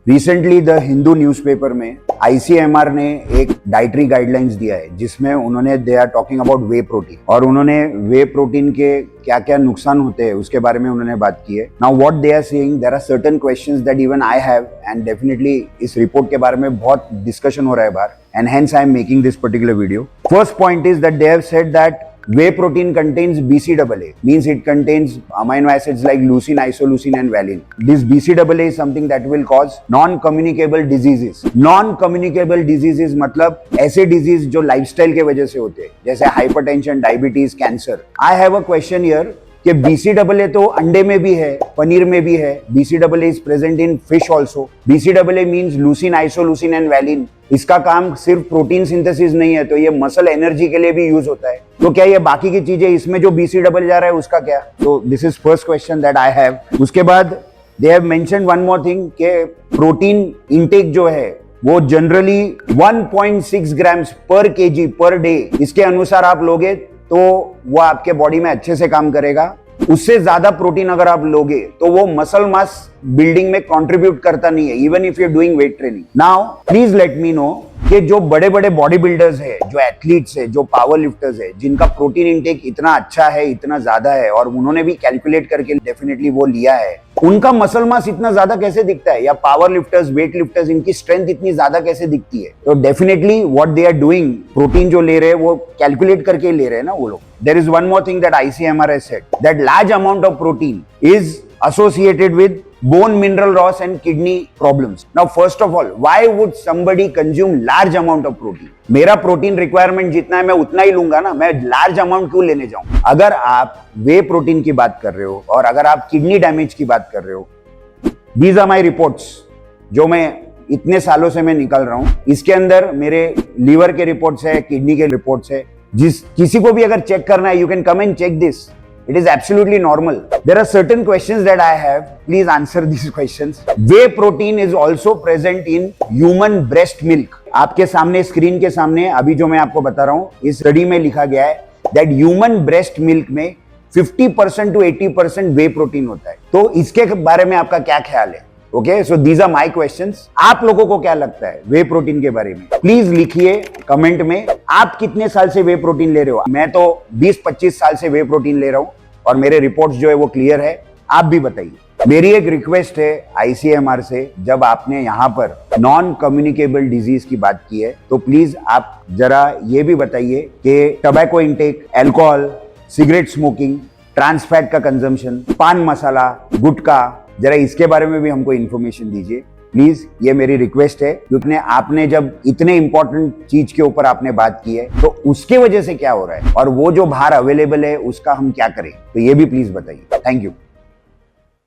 Recently the Hindu newspaper में ICMR ने एक डाइटरी गाइडलाइंस दिया है जिसमें उन्होंने they are talking about whey protein और उन्होंने वे प्रोटीन के क्या क्या नुकसान होते हैं उसके बारे में उन्होंने बात की है। Now what they are saying, there are certain questions that even I have and definitely इस रिपोर्ट के बारे में बहुत डिस्कशन हो रहा है बाहर and hence I am making this particular video. First point is that they have said that whey protein contains BCAA, means it contains amino acids like leucine, isoleucine and valine. This BCAA is something that will cause non-communicable diseases. Non-communicable diseases मतलब ऐसे disease जो lifestyle के वजह से होते हैं, जैसे hypertension, diabetes, cancer. I have a question here कि BCAA तो अंडे में भी है, पनीर में भी है. BCAA is present in fish also. BCAA means leucine, isoleucine and valine. इसका काम सिर्फ प्रोटीन सिंथेसिस नहीं है, तो ये मसल एनर्जी के लिए भी यूज होता है. तो क्या ये बाकी की चीजें इसमें जो BCAA जा रहा है उसका क्या? तो this is first question that I have. उसके बाद they have mentioned one more thing कि प्रोटीन इनटेक जो है वो जनरली 1.6 ग्राम्स पर केजी पर डे, इसके अनुसार आप लोगे तो वो आपके बॉडी में अच्छे से काम करेगा. उससे ज्यादा प्रोटीन अगर आप लोगे तो वो मसल मास बिल्डिंग में कंट्रीब्यूट करता नहीं है, even if you are doing weight training. Now please let me know कि जो बड़े बड़े बॉडी बिल्डर्स है, जो एथलीट्स है, जो पावर लिफ्टर्स है, जिनका प्रोटीन इंटेक इतना अच्छा है, इतना ज्यादा है और उन्होंने भी कैलकुलेट करके डेफिनेटली वो लिया है, उनका मसल मास इतना ज्यादा कैसे दिखता है? या पावर लिफ्टर्स, वेट लिफ्टर्स, इनकी स्ट्रेंथ इतनी ज्यादा कैसे दिखती है? तो definitely what they are doing, protein जो ले रहे हैं वो कैलकुलेट करके ले रहे हैं ना वो लोग. There is one more thing that ICMR has said, that large amount of protein is associated with bone mineral loss and kidney problems. Now first of all, why would somebody consume large amount of protein? मेरा protein requirement जितना है मैं उतना ही लूंगा ना, मैं large amount क्यों लेने जाऊं? अगर आप वे प्रोटीन की बात कर रहे हो और अगर आप किडनी डैमेज की बात कर रहे हो, दीज आर माई रिपोर्ट्स जो मैं इतने सालों से मैं निकल रहा हूं. इसके अंदर मेरे लीवर के रिपोर्ट्स है, किडनी के रिपोर्ट्स है. जिस किसी को भी अगर चेक करना है, you can come and check this. It is absolutely normal. There are certain questions that I have. Please answer these questions. Whey protein is also present in human breast milk. आपके सामने screen के सामने अभी जो मैं आपको बता रहा हूँ, इस स्टडी में लिखा गया है that human breast milk में 50% to 80% whey protein होता है. तो इसके बारे में आपका क्या ख्याल है? Okay, so these are my questions. आप लोगों को क्या लगता है वे प्रोटीन के बारे में? प्लीज लिखिए कमेंट में. आप कितने साल से वे प्रोटीन ले रहे हो? मैं तो 20-25 साल से वे प्रोटीन ले रहा हूं और मेरे रिपोर्ट्स जो है वो क्लियर है. आप भी बताइए. मेरी एक रिक्वेस्ट है ICMR से, जब आपने यहाँ पर नॉन कम्युनिकेबल डिजीज की बात की है तो प्लीज आप जरा ये भी बताइए कि tobacco intake, alcohol, cigarette smoking, trans fat का कंजम्पशन, पान मसाला, गुटखा, जरा इसके बारे में भी हमको इन्फॉर्मेशन दीजिए प्लीज. ये मेरी रिक्वेस्ट है क्योंकि आपने जब इतने इंपॉर्टेंट चीज के ऊपर आपने बात की है तो उसके वजह से क्या हो रहा है और वो जो बाहर अवेलेबल है उसका हम क्या करें, तो ये भी प्लीज बताइए. Thank you.